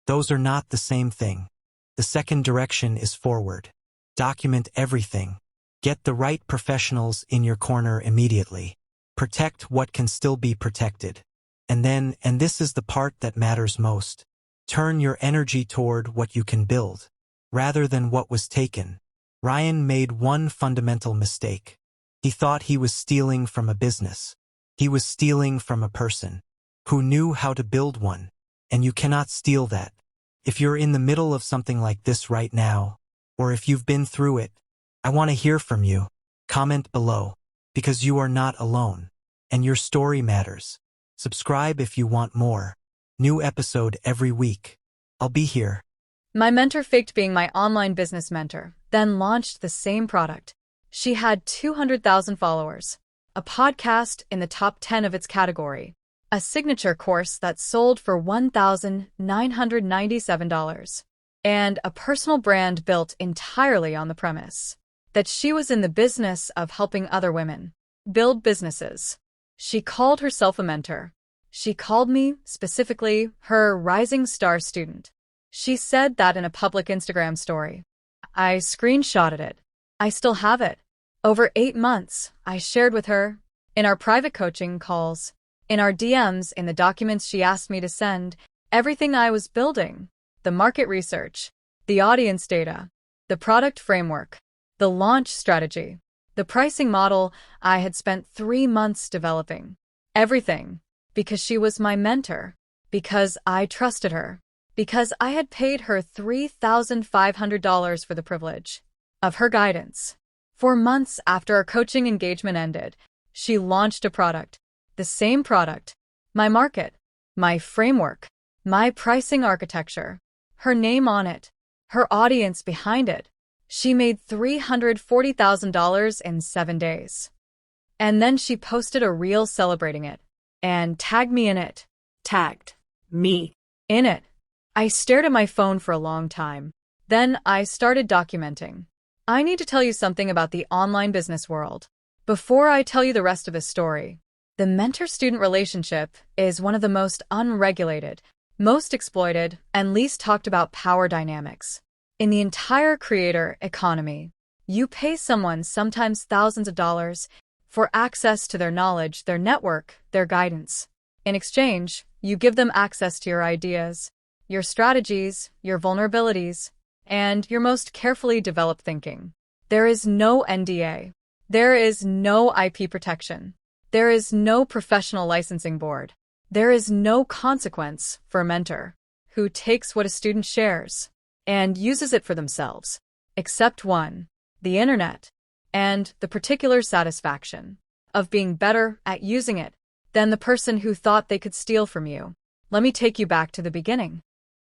A: Those are not the same thing. The second direction is forward. Document everything. Get the right professionals in your corner immediately. Protect what can still be protected. And then, and this is the part that matters most, turn your energy toward what you can build, rather than what was taken. Ryan made one fundamental mistake. He thought he was stealing from a business. He was stealing from a person who knew how to build one, and you cannot steal that. If you're in the middle of something like this right now, or if you've been through it, I want to hear from you. Comment below, because you are not alone, and your story matters. Subscribe if you want more. New episode every week. I'll be here.
B: My mentor faked being my online business mentor, then launched the same product. She had 200,000 followers, a podcast in the top 10 of its category, a signature course that sold for $1,997, and a personal brand built entirely on the premise that she was in the business of helping other women build businesses. She called herself a mentor. She called me, specifically, her rising star student. She said that in a public Instagram story. I screenshotted it. I still have it. Over 8 months, I shared with her, in our private coaching calls, in our DMs, in the documents she asked me to send, everything I was building, the market research, the audience data, the product framework, the launch strategy, the pricing model I had spent 3 months developing. Everything. Because she was my mentor. Because I trusted her. Because I had paid her $3,500 for the privilege of her guidance. 4 months after our coaching engagement ended, she launched a product. The same product. My market. My framework. My pricing architecture. Her name on it. Her audience behind it. She made $340,000 in 7 days. And then she posted a reel celebrating it. And tagged me in it. Tagged me in it. I stared at my phone for a long time. Then I started documenting. I need to tell you something about the online business world. Before I tell you the rest of the story, the mentor-student relationship is one of the most unregulated, most exploited, and least talked about power dynamics in the entire creator economy. You pay someone, sometimes thousands of dollars, for access to their knowledge, their network, their guidance. In exchange, you give them access to your ideas, your strategies, your vulnerabilities, and your most carefully developed thinking. There is no NDA. There is no IP protection. There is no professional licensing board. There is no consequence for a mentor who takes what a student shares and uses it for themselves, except one, the internet, and the particular satisfaction of being better at using it than the person who thought they could steal from you. Let me take you back to the beginning.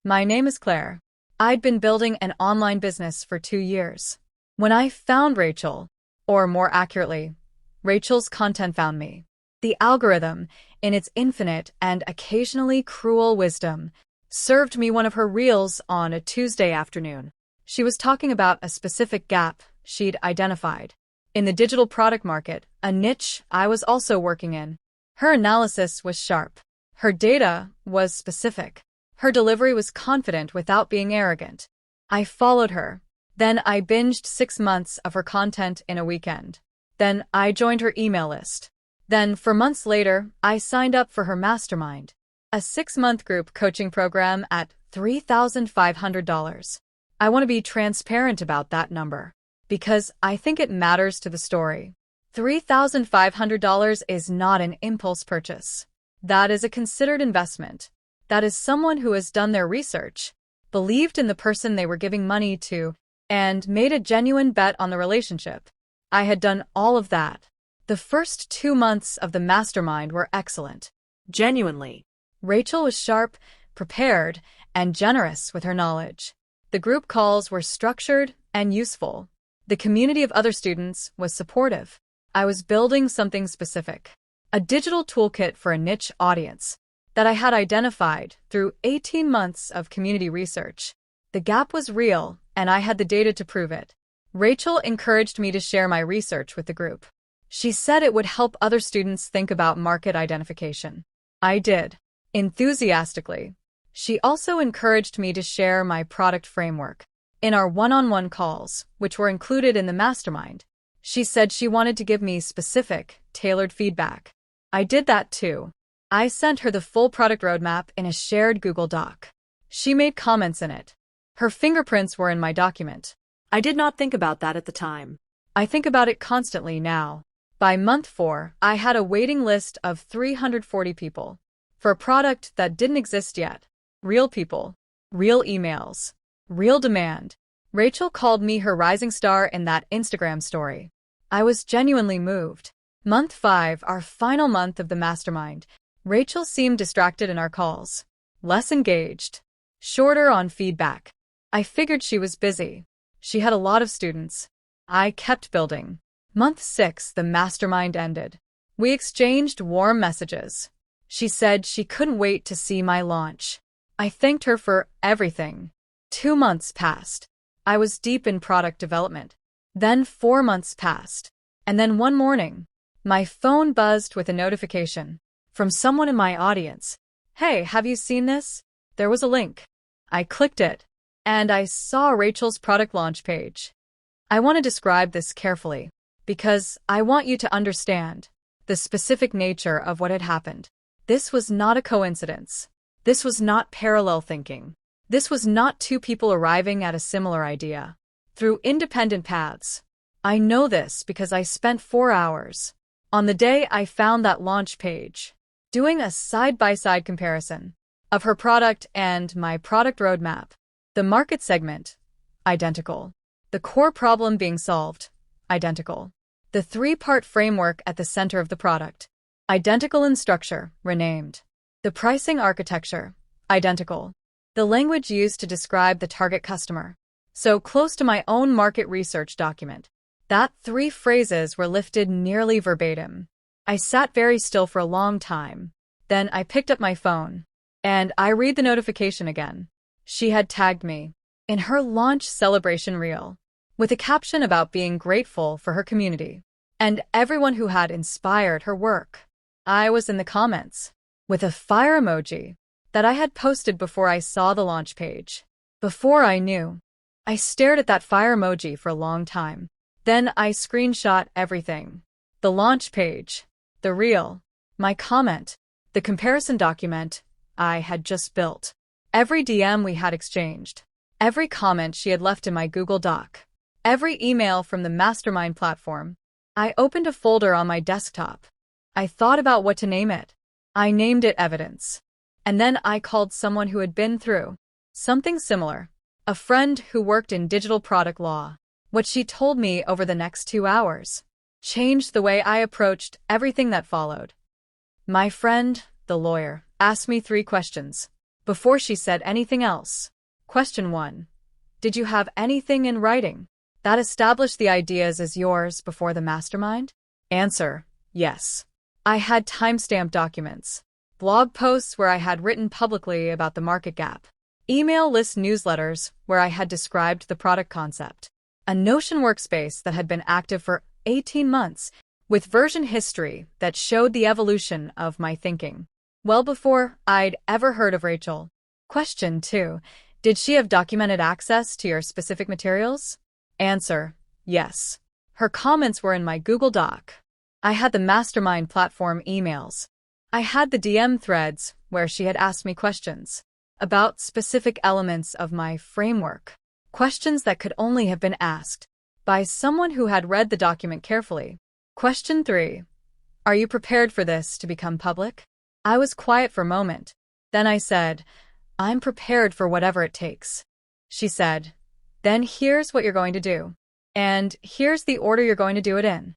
B: My name is Claire. I'd been building an online business for 2 years. When I found Rachel, or more accurately, Rachel's content found me. The algorithm, in its infinite and occasionally cruel wisdom, served me one of her reels on a Tuesday afternoon. She was talking about a specific gap she'd identified in the digital product market, a niche I was also working in. Her analysis was sharp. Her data was specific. Her delivery was confident without being arrogant. I followed her. Then I binged 6 months of her content in a weekend. Then I joined her email list. Then, for months later, I signed up for her mastermind, a 6-month group coaching program at $3,500. I want to be transparent about that number, because I think it matters to the story. $3,500 is not an impulse purchase. That is a considered investment. That is someone who has done their research, believed in the person they were giving money to, and made a genuine bet on the relationship. I had done all of that. The first 2 months of the mastermind were excellent. Genuinely. Rachel was sharp, prepared, and generous with her knowledge. The group calls were structured and useful. The community of other students was supportive. I was building something specific, a digital toolkit for a niche audience that I had identified through 18 months of community research. The gap was real, and I had the data to prove it. Rachel encouraged me to share my research with the group. She said it would help other students think about market identification. I did, enthusiastically. She also encouraged me to share my product framework in our one-on-one calls, which were included in the mastermind. She said she wanted to give me specific, tailored feedback. I did that too. I sent her the full product roadmap in a shared Google Doc. She made comments in it. Her fingerprints were in my document. I did not think about that at the time. I think about it constantly now. By month 4, I had a waiting list of 340 people for a product that didn't exist yet. Real people, real emails, real demand. Rachel called me her rising star in that Instagram story. I was genuinely moved. Month 5, our final month of the mastermind, Rachel seemed distracted in our calls, less engaged, shorter on feedback. I figured she was busy. She had a lot of students. I kept building. Month 6, the mastermind ended. We exchanged warm messages. She said she couldn't wait to see my launch. I thanked her for everything. 2 months passed. I was deep in product development. Then 4 months passed. And then one morning, my phone buzzed with a notification from someone in my audience. Hey, have you seen this? There was a link. I clicked it, and I saw Rachel's product launch page. I want to describe this carefully, because I want you to understand the specific nature of what had happened. This was not a coincidence. This was not parallel thinking. This was not 2 people arriving at a similar idea through independent paths. I know this because I spent 4 hours on the day I found that launch page, doing a side-by-side comparison of her product and my product roadmap. The market segment, identical. The core problem being solved, identical. The 3-part framework at the center of the product, identical in structure, renamed. The pricing architecture, identical. The language used to describe the target customer, so close to my own market research document that 3 phrases were lifted nearly verbatim. I sat very still for a long time. Then I picked up my phone, and I read the notification again. She had tagged me in her launch celebration reel with a caption about being grateful for her community and everyone who had inspired her work. I was in the comments with a fire emoji that I had posted before I saw the launch page. Before I knew, I stared at that fire emoji for a long time. Then I screenshot everything. The launch page, the reel, my comment, the comparison document I had just built, every DM we had exchanged, every comment she had left in my Google Doc, every email from the mastermind platform. I opened a folder on my desktop. I thought about what to name it. I named it Evidence. And then I called someone who had been through something similar, a friend who worked in digital product law. What she told me over the next 2 hours changed the way I approached everything that followed. My friend, the lawyer, asked me 3 questions before she said anything else. Question 1. Did you have anything in writing that established the ideas as yours before the mastermind? Answer: yes. I had timestamped documents, blog posts where I had written publicly about the market gap, email list newsletters where I had described the product concept, a Notion workspace that had been active for 18 months, with version history that showed the evolution of my thinking. Well before I'd ever heard of Rachel. Question 2. Did she have documented access to your specific materials? Answer: yes. Her comments were in my Google Doc. I had the mastermind platform emails. I had the DM threads where she had asked me questions about specific elements of my framework, questions that could only have been asked by someone who had read the document carefully. Question 3. Are you prepared for this to become public? I was quiet for a moment. Then I said, I'm prepared for whatever it takes. She said, then here's what you're going to do. And here's the order you're going to do it in.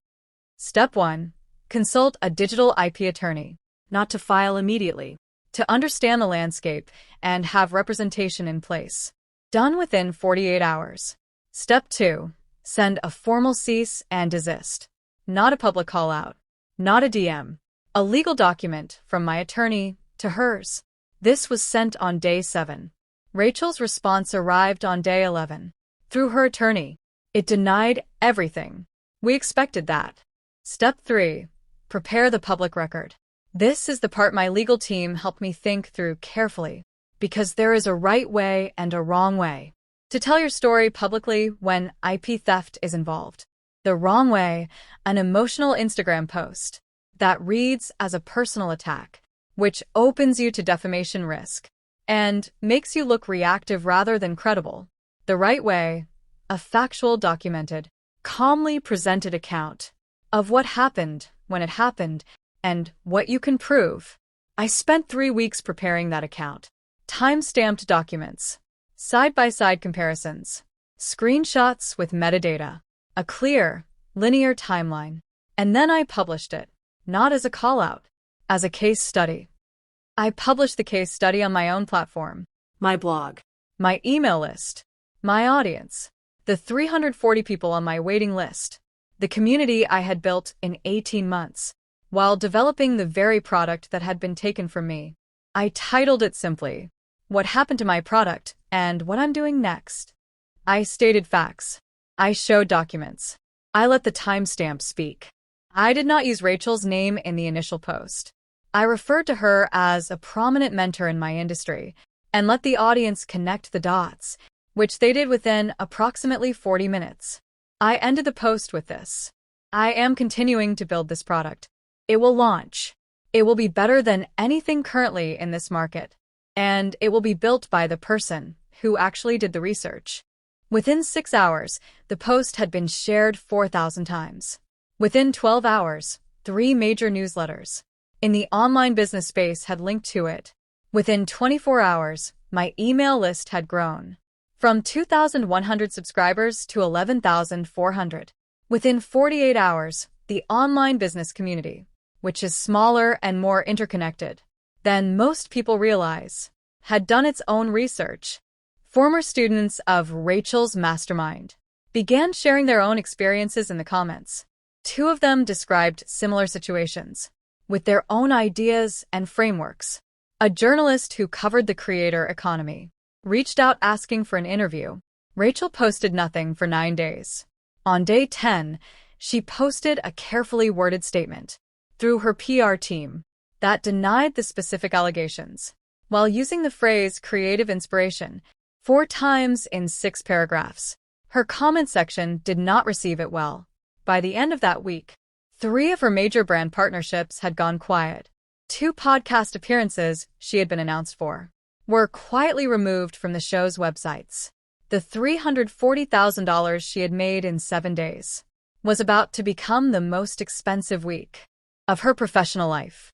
B: Step 1. Consult a digital IP attorney. Not to file immediately. To understand the landscape and have representation in place. Done within 48 hours. Step 2. Send a formal cease and desist. Not a public call-out. Not a DM. A legal document from my attorney to hers. This was sent on day 7. Rachel's response arrived on day 11. Through her attorney. It denied everything. We expected that. Step 3. Prepare the public record. This is the part my legal team helped me think through carefully, because there is a right way and a wrong way to tell your story publicly when IP theft is involved. The wrong way, an emotional Instagram post that reads as a personal attack, which opens you to defamation risk and makes you look reactive rather than credible. The right way, a factual, documented, calmly presented account of what happened when it happened and what you can prove. I spent 3 weeks preparing that account. Time-stamped documents, side-by-side comparisons, screenshots with metadata, a clear, linear timeline. And then I published it, not as a call-out, as a case study. I published the case study on my own platform, my blog, my email list, my audience, the 340 people on my waiting list, the community I had built in 18 months, while developing the very product that had been taken from me. I titled it simply, What Happened to My Product and What I'm Doing Next. I stated facts. I showed documents. I let the timestamp speak. I did not use Rachel's name in the initial post. I referred to her as a prominent mentor in my industry and let the audience connect the dots, which they did within approximately 40 minutes. I ended the post with this. I am continuing to build this product. It will launch. It will be better than anything currently in this market. And it will be built by the person who actually did the research. Within 6 hours, the post had been shared 4,000 times. Within 12 hours, 3 major newsletters in the online business space had linked to it. Within 24 hours, my email list had grown from 2,100 subscribers to 11,400. Within 48 hours, the online business community, which is smaller and more interconnected than most people realize, had done its own research. Former students of Rachel's mastermind began sharing their own experiences in the comments. 2 of them described similar situations with their own ideas and frameworks. A journalist who covered the creator economy reached out asking for an interview. Rachel posted nothing for 9 days. On day 10, she posted a carefully worded statement through her PR team that denied the specific allegations, while using the phrase creative inspiration 4 times in 6 paragraphs. Her comment section did not receive it well. By the end of that week, 3 of her major brand partnerships had gone quiet. 2 podcast appearances she had been announced for were quietly removed from the show's websites. The $340,000 she had made in 7 days was about to become the most expensive week of her professional life.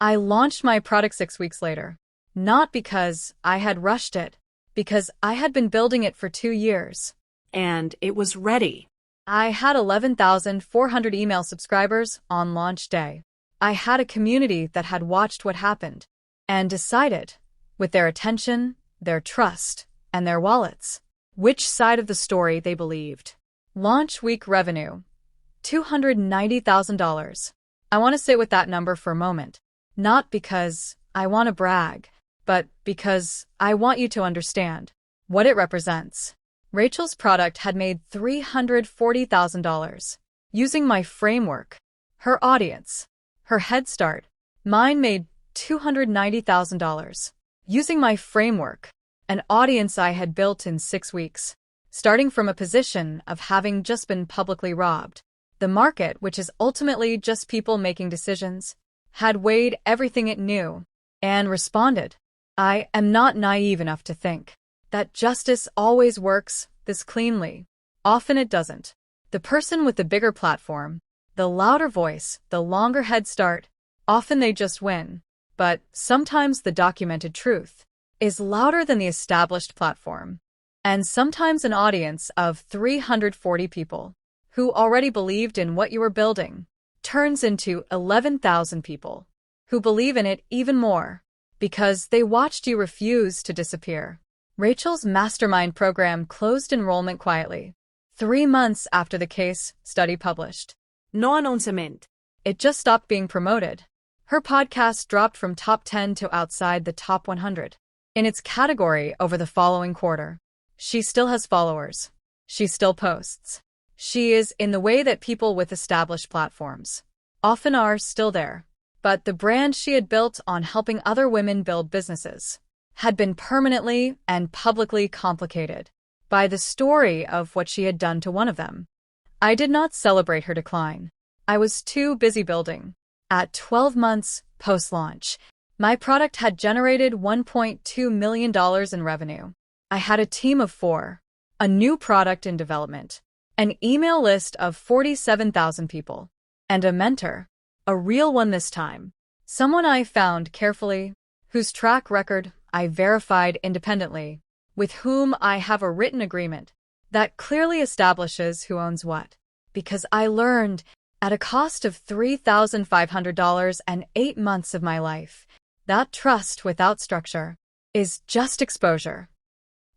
B: I launched my product 6 weeks later, not because I had rushed it, because I had been building it for 2 years.
C: And it was ready.
B: I had 11,400 email subscribers on launch day. I had a community that had watched what happened and decided, with their attention, their trust, and their wallets, which side of the story they believed. Launch week revenue, $290,000. I want to sit with that number for a moment. Not because I want to brag, but because I want you to understand what it represents. Rachel's product had made $340,000. Using my framework, her audience, her head start. Mine made $290,000. Using my framework, an audience I had built in 6 weeks. Starting from a position of having just been publicly robbed. The market, which is ultimately just people making decisions, had weighed everything it knew and responded. I am not naive enough to think that justice always works this cleanly. Often it doesn't. The person with the bigger platform, the louder voice, the longer head start, often they just win. But sometimes the documented truth is louder than the established platform. And sometimes an audience of 340 people who already believed in what you were building turns into 11,000 people who believe in it even more because they watched you refuse to disappear. Rachel's mastermind program closed enrollment quietly 3 months after the case study published.
C: No announcement.
B: It just stopped being promoted. Her podcast dropped from top 10 to outside the top 100 in its category over the following quarter. She still has followers. She still posts. She is in the way that people with established platforms often are still there. But the brand she had built on helping other women build businesses had been permanently and publicly complicated by the story of what she had done to one of them. I did not celebrate her decline. I was too busy building. At 12 months post-launch, my product had generated $1.2 million in revenue. I had a team of 4, a new product in development, an email list of 47,000 people, and a mentor, a real one this time, someone I found carefully, whose track record I verified independently, with whom I have a written agreement that clearly establishes who owns what. Because I learned, at a cost of $3,500 and 8 months of my life, that trust without structure is just exposure.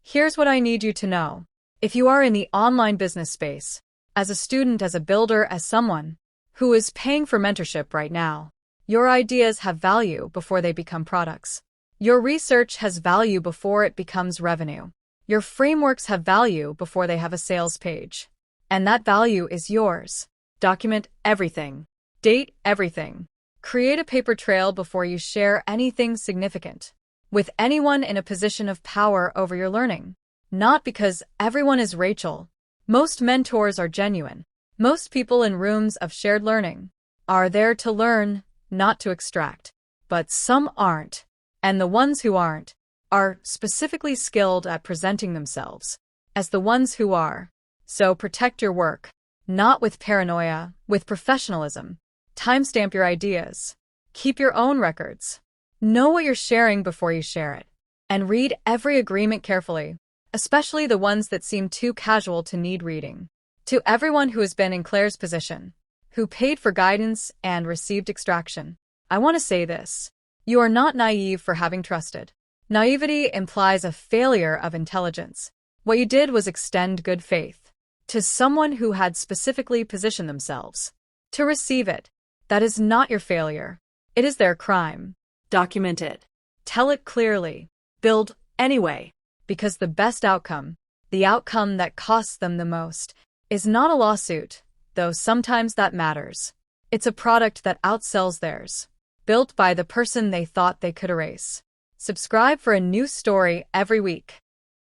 B: Here's what I need you to know. If you are in the online business space, as a student, as a builder, as someone who is paying for mentorship right now, your ideas have value before they become products. Your research has value before it becomes revenue. Your frameworks have value before they have a sales page. And that value is yours. Document everything. Date everything. Create a paper trail before you share anything significant with anyone in a position of power over your learning. Not because everyone is Rachel. Most mentors are genuine. Most people in rooms of shared learning are there to learn, not to extract. But some aren't. And the ones who aren't are specifically skilled at presenting themselves as the ones who are. So protect your work, not with paranoia, with professionalism. Timestamp your ideas. Keep your own records. Know what you're sharing before you share it. And read every agreement carefully, especially the ones that seem too casual to need reading. To everyone who has been in Claire's position, who paid for guidance and received extraction, I want to say this. You are not naive for having trusted. Naivety implies a failure of intelligence. What you did was extend good faith to someone who had specifically positioned themselves to receive it. That is not your failure. It is their crime.
C: Document it.
B: Tell it clearly. Build anyway. Because the best outcome, the outcome that costs them the most, is not a lawsuit, though sometimes that matters. It's a product that outsells theirs, built by the person they thought they could erase. Subscribe for a new story every week.